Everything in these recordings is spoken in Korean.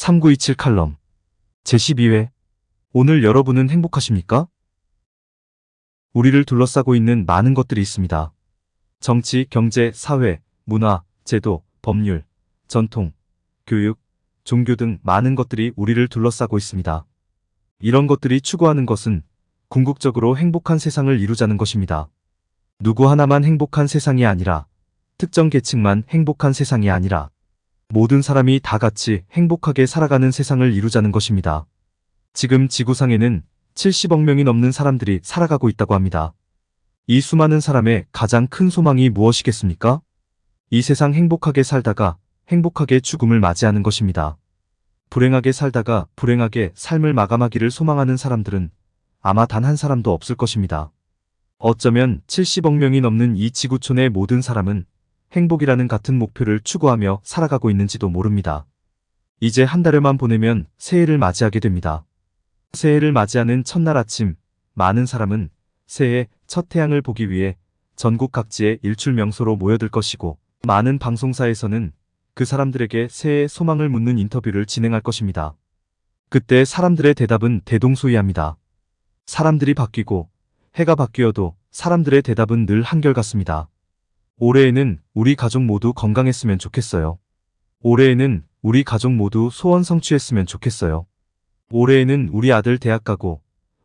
3927 칼럼 제12회. 오늘 여러분은 행복하십니까? 우리를 둘러싸고 있는 많은 것들이 있습니다. 정치, 경제, 사회, 문화, 제도, 법률, 전통, 교육, 종교 등 많은 것들이 우리를 둘러싸고 있습니다. 이런 것들이 추구하는 것은 궁극적으로 행복한 세상을 이루자는 것입니다. 누구 하나만 행복한 세상이 아니라, 특정 계층만 행복한 세상이 아니라 모든 사람이 다 같이 행복하게 살아가는 세상을 이루자는 것입니다. 지금 지구상에는 70억 명이 넘는 사람들이 살아가고 있다고 합니다. 이 수많은 사람의 가장 큰 소망이 무엇이겠습니까? 이 세상 행복하게 살다가 행복하게 죽음을 맞이하는 것입니다. 불행하게 살다가 불행하게 삶을 마감하기를 소망하는 사람들은 아마 단 한 사람도 없을 것입니다. 어쩌면 70억 명이 넘는 이 지구촌의 모든 사람은 행복이라는 같은 목표를 추구하며 살아가고 있는지도 모릅니다. 이제 한 달여만 보내면 새해를 맞이하게 됩니다. 새해를 맞이하는 첫날 아침, 많은 사람은 새해 첫 태양을 보기 위해 전국 각지의 일출 명소로 모여들 것이고, 많은 방송사에서는 그 사람들에게 새해 소망을 묻는 인터뷰를 진행할 것입니다. 그때 사람들의 대답은 대동소이합니다. 사람들이 바뀌고 해가 바뀌어도 사람들의 대답은 늘 한결같습니다. 올해에는 우리 가족 모두 건강했으면 좋겠어요. 올해에는 우리 가족 모두 소원 성취했으면 좋겠어요. 올해에는 우리 아들 대학 가고,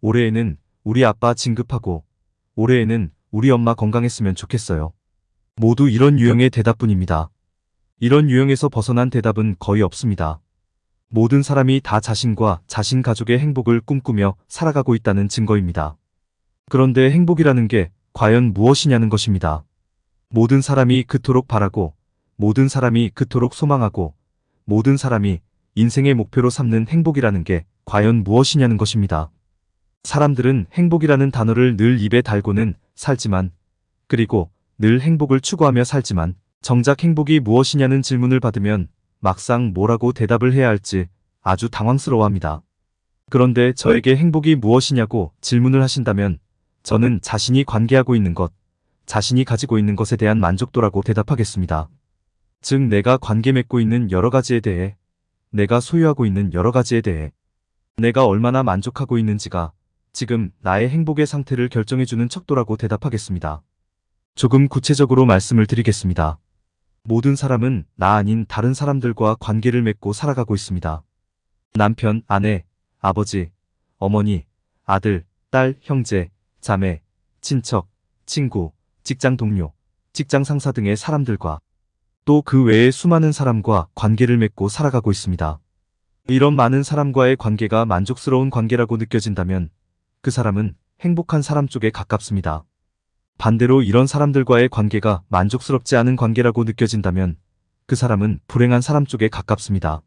올해에는 우리 아빠 진급하고, 올해에는 우리 엄마 건강했으면 좋겠어요. 모두 이런 유형의 대답뿐입니다. 이런 유형에서 벗어난 대답은 거의 없습니다. 모든 사람이 다 자신과 자신 가족의 행복을 꿈꾸며 살아가고 있다는 증거입니다. 그런데 행복이라는 게 과연 무엇이냐는 것입니다. 모든 사람이 그토록 바라고, 모든 사람이 그토록 소망하고, 모든 사람이 인생의 목표로 삼는 행복이라는 게 과연 무엇이냐는 것입니다. 사람들은 행복이라는 단어를 늘 입에 달고는 살지만, 그리고 늘 행복을 추구하며 살지만, 정작 행복이 무엇이냐는 질문을 받으면 막상 뭐라고 대답을 해야 할지 아주 당황스러워합니다. 그런데 저에게 행복이 무엇이냐고 질문을 하신다면 저는 자신이 관계하고 있는 것, 자신이 가지고 있는 것에 대한 만족도라고 대답하겠습니다. 즉, 내가 관계 맺고 있는 여러 가지에 대해, 내가 소유하고 있는 여러 가지에 대해, 내가 얼마나 만족하고 있는지가 지금 나의 행복의 상태를 결정해주는 척도라고 대답하겠습니다. 조금 구체적으로 말씀을 드리겠습니다. 모든 사람은 나 아닌 다른 사람들과 관계를 맺고 살아가고 있습니다. 남편, 아내, 아버지, 어머니, 아들, 딸, 형제, 자매, 친척, 친구, 직장 동료, 직장 상사 등의 사람들과 또 그 외의 수많은 사람과 관계를 맺고 살아가고 있습니다. 이런 많은 사람과의 관계가 만족스러운 관계라고 느껴진다면 그 사람은 행복한 사람 쪽에 가깝습니다. 반대로 이런 사람들과의 관계가 만족스럽지 않은 관계라고 느껴진다면 그 사람은 불행한 사람 쪽에 가깝습니다.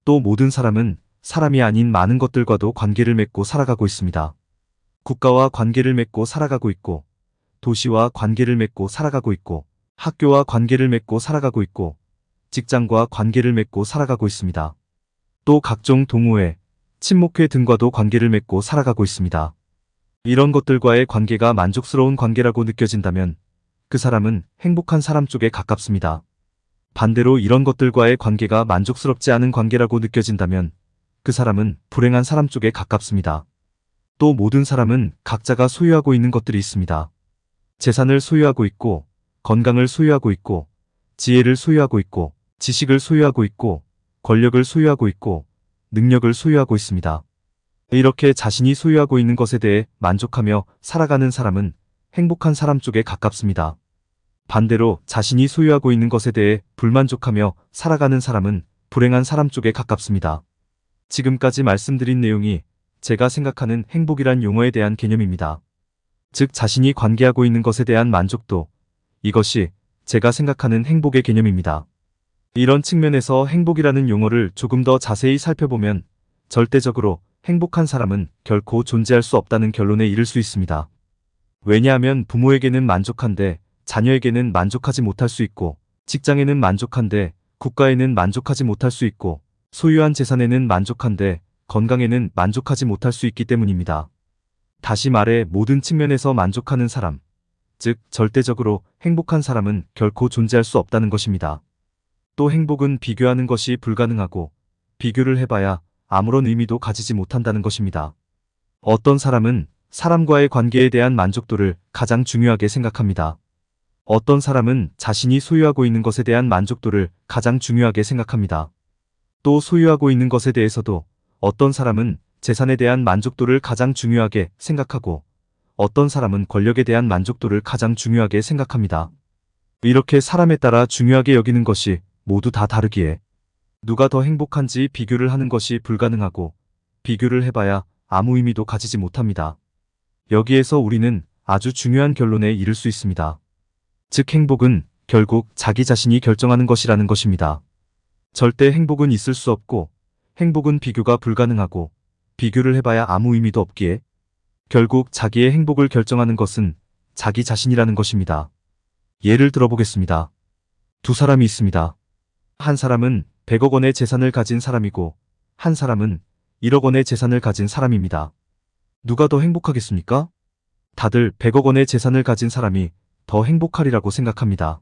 또 모든 사람은 사람이 아닌 많은 것들과도 관계를 맺고 살아가고 있습니다. 국가와 관계를 맺고 살아가고 있고, 도시와 관계를 맺고 살아가고 있고, 학교와 관계를 맺고 살아가고 있고, 직장과 관계를 맺고 살아가고 있습니다. 또 각종 동호회, 친목회 등과도 관계를 맺고 살아가고 있습니다. 이런 것들과의 관계가 만족스러운 관계라고 느껴진다면 그 사람은 행복한 사람 쪽에 가깝습니다. 반대로 이런 것들과의 관계가 만족스럽지 않은 관계라고 느껴진다면 그 사람은 불행한 사람 쪽에 가깝습니다. 또 모든 사람은 각자가 소유하고 있는 것들이 있습니다. 재산을 소유하고 있고, 건강을 소유하고 있고, 지혜를 소유하고 있고, 지식을 소유하고 있고, 권력을 소유하고 있고, 능력을 소유하고 있습니다. 이렇게 자신이 소유하고 있는 것에 대해 만족하며 살아가는 사람은 행복한 사람 쪽에 가깝습니다. 반대로 자신이 소유하고 있는 것에 대해 불만족하며 살아가는 사람은 불행한 사람 쪽에 가깝습니다. 지금까지 말씀드린 내용이 제가 생각하는 행복이란 용어에 대한 개념입니다. 즉, 자신이 관계하고 있는 것에 대한 만족도, 이것이 제가 생각하는 행복의 개념입니다. 이런 측면에서 행복이라는 용어를 조금 더 자세히 살펴보면 절대적으로 행복한 사람은 결코 존재할 수 없다는 결론에 이를 수 있습니다. 왜냐하면 부모에게는 만족한데 자녀에게는 만족하지 못할 수 있고, 직장에는 만족한데 국가에는 만족하지 못할 수 있고, 소유한 재산에는 만족한데 건강에는 만족하지 못할 수 있기 때문입니다. 다시 말해 모든 측면에서 만족하는 사람, 즉 절대적으로 행복한 사람은 결코 존재할 수 없다는 것입니다. 또 행복은 비교하는 것이 불가능하고, 비교를 해봐야 아무런 의미도 가지지 못한다는 것입니다. 어떤 사람은 사람과의 관계에 대한 만족도를 가장 중요하게 생각합니다. 어떤 사람은 자신이 소유하고 있는 것에 대한 만족도를 가장 중요하게 생각합니다. 또 소유하고 있는 것에 대해서도 어떤 사람은 재산에 대한 만족도를 가장 중요하게 생각하고 어떤 사람은 권력에 대한 만족도를 가장 중요하게 생각합니다. 이렇게 사람에 따라 중요하게 여기는 것이 모두 다 다르기에 누가 더 행복한지 비교를 하는 것이 불가능하고 비교를 해봐야 아무 의미도 가지지 못합니다. 여기에서 우리는 아주 중요한 결론에 이를 수 있습니다. 즉 행복은 결국 자기 자신이 결정하는 것이라는 것입니다. 절대 행복은 있을 수 없고 행복은 비교가 불가능하고 비교를 해봐야 아무 의미도 없기에 결국 자기의 행복을 결정하는 것은 자기 자신이라는 것입니다. 예를 들어보겠습니다. 두 사람이 있습니다. 한 사람은 100억 원의 재산을 가진 사람이고 한 사람은 1억 원의 재산을 가진 사람입니다. 누가 더 행복하겠습니까? 다들 100억 원의 재산을 가진 사람이 더 행복하리라고 생각합니다.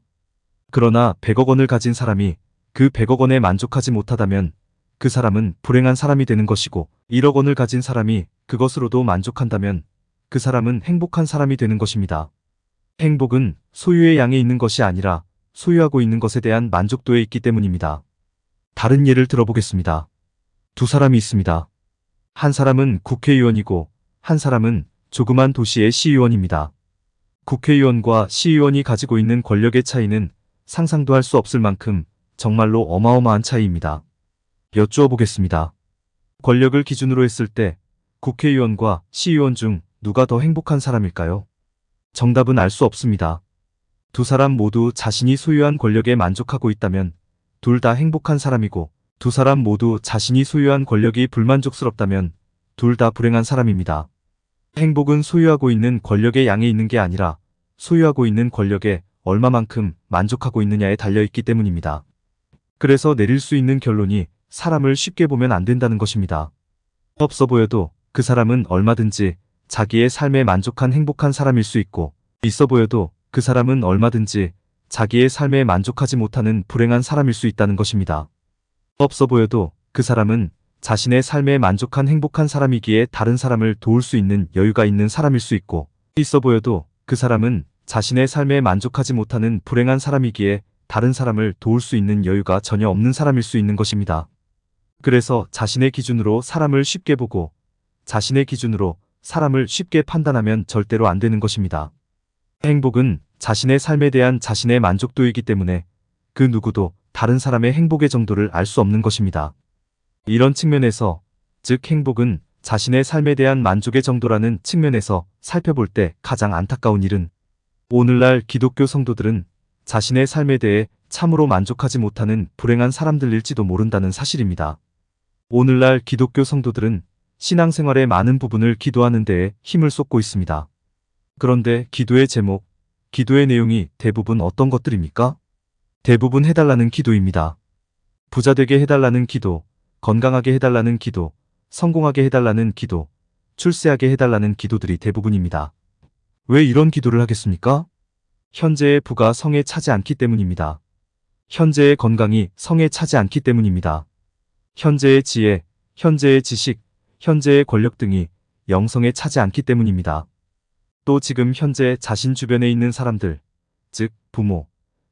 그러나 100억 원을 가진 사람이 그 100억 원에 만족하지 못하다면 그 사람은 불행한 사람이 되는 것이고 1억 원을 가진 사람이 그것으로도 만족한다면 그 사람은 행복한 사람이 되는 것입니다. 행복은 소유의 양에 있는 것이 아니라 소유하고 있는 것에 대한 만족도에 있기 때문입니다. 다른 예를 들어보겠습니다. 두 사람이 있습니다. 한 사람은 국회의원이고 한 사람은 조그만 도시의 시의원입니다. 국회의원과 시의원이 가지고 있는 권력의 차이는 상상도 할 수 없을 만큼 정말로 어마어마한 차이입니다. 여쭈어 보겠습니다. 권력을 기준으로 했을 때 국회의원과 시의원 중 누가 더 행복한 사람일까요? 정답은 알 수 없습니다. 두 사람 모두 자신이 소유한 권력에 만족하고 있다면 둘 다 행복한 사람이고 두 사람 모두 자신이 소유한 권력이 불만족스럽다면 둘 다 불행한 사람입니다. 행복은 소유하고 있는 권력의 양에 있는 게 아니라 소유하고 있는 권력에 얼마만큼 만족하고 있느냐에 달려있기 때문입니다. 그래서 내릴 수 있는 결론이 사람을 쉽게 보면 안 된다는 것입니다. 없어 보여도 그 사람은 얼마든지 자기의 삶에 만족한 행복한 사람일 수 있고 있어 보여도 그 사람은 얼마든지 자기의 삶에 만족하지 못하는 불행한 사람일 수 있다는 것입니다. 없어 보여도 그 사람은 자신의 삶에 만족한 행복한 사람이기에 다른 사람을 도울 수 있는 여유가 있는 사람일 수 있고 있어 보여도 그 사람은 자신의 삶에 만족하지 못하는 불행한 사람이기에 다른 사람을 도울 수 있는 여유가 전혀 없는 사람일 수 있는 것입니다. 그래서 자신의 기준으로 사람을 쉽게 보고 자신의 기준으로 사람을 쉽게 판단하면 절대로 안 되는 것입니다. 행복은 자신의 삶에 대한 자신의 만족도이기 때문에 그 누구도 다른 사람의 행복의 정도를 알 수 없는 것입니다. 이런 측면에서, 즉 행복은 자신의 삶에 대한 만족의 정도라는 측면에서 살펴볼 때 가장 안타까운 일은 오늘날 기독교 성도들은 자신의 삶에 대해 참으로 만족하지 못하는 불행한 사람들일지도 모른다는 사실입니다. 오늘날 기독교 성도들은 신앙생활의 많은 부분을 기도하는 데에 힘을 쏟고 있습니다. 그런데 기도의 제목, 기도의 내용이 대부분 어떤 것들입니까? 대부분 해달라는 기도입니다. 부자 되게 해달라는 기도, 건강하게 해달라는 기도, 성공하게 해달라는 기도, 출세하게 해달라는 기도들이 대부분입니다. 왜 이런 기도를 하겠습니까? 현재의 부가 성에 차지 않기 때문입니다. 현재의 건강이 성에 차지 않기 때문입니다. 현재의 지혜, 현재의 지식, 현재의 권력 등이 영성에 차지 않기 때문입니다. 또 지금 현재 자신 주변에 있는 사람들, 즉 부모,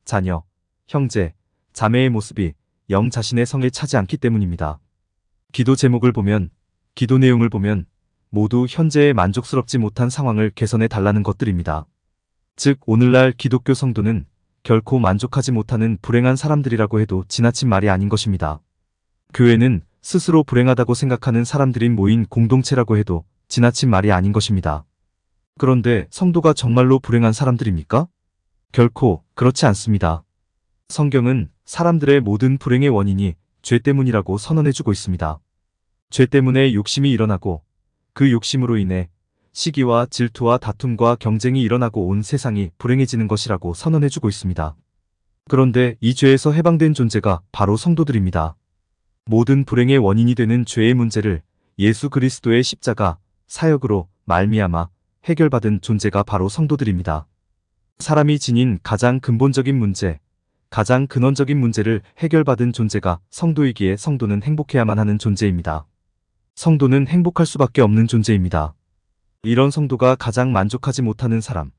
자녀, 형제, 자매의 모습이 영 자신의 성에 차지 않기 때문입니다. 기도 제목을 보면, 기도 내용을 보면 모두 현재에 만족스럽지 못한 상황을 개선해 달라는 것들입니다. 즉 오늘날 기독교 성도는 결코 만족하지 못하는 불행한 사람들이라고 해도 지나친 말이 아닌 것입니다. 교회는 스스로 불행하다고 생각하는 사람들이 모인 공동체라고 해도 지나친 말이 아닌 것입니다. 그런데 성도가 정말로 불행한 사람들입니까? 결코 그렇지 않습니다. 성경은 사람들의 모든 불행의 원인이 죄 때문이라고 선언해주고 있습니다. 죄 때문에 욕심이 일어나고 그 욕심으로 인해 시기와 질투와 다툼과 경쟁이 일어나고 온 세상이 불행해지는 것이라고 선언해주고 있습니다. 그런데 이 죄에서 해방된 존재가 바로 성도들입니다. 모든 불행의 원인이 되는 죄의 문제를 예수 그리스도의 십자가, 사역으로 말미암아 해결받은 존재가 바로 성도들입니다. 사람이 지닌 가장 근본적인 문제, 가장 근원적인 문제를 해결받은 존재가 성도이기에 성도는 행복해야만 하는 존재입니다. 성도는 행복할 수밖에 없는 존재입니다. 이런 성도가 가장 만족하지 못하는 사람,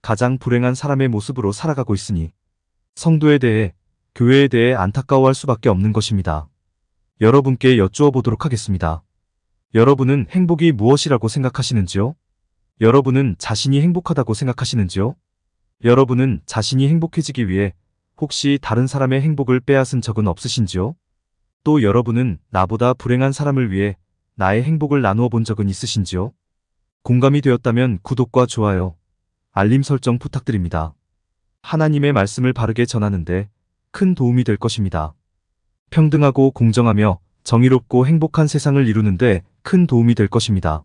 가장 불행한 사람의 모습으로 살아가고 있으니 성도에 대해, 교회에 대해 안타까워할 수밖에 없는 것입니다. 여러분께 여쭈어 보도록 하겠습니다. 여러분은 행복이 무엇이라고 생각하시는지요? 여러분은 자신이 행복하다고 생각하시는지요? 여러분은 자신이 행복해지기 위해 혹시 다른 사람의 행복을 빼앗은 적은 없으신지요? 또 여러분은 나보다 불행한 사람을 위해 나의 행복을 나누어 본 적은 있으신지요? 공감이 되었다면 구독과 좋아요, 알림 설정 부탁드립니다. 하나님의 말씀을 바르게 전하는데 큰 도움이 될 것입니다. 평등하고 공정하며 정의롭고 행복한 세상을 이루는데 큰 도움이 될 것입니다.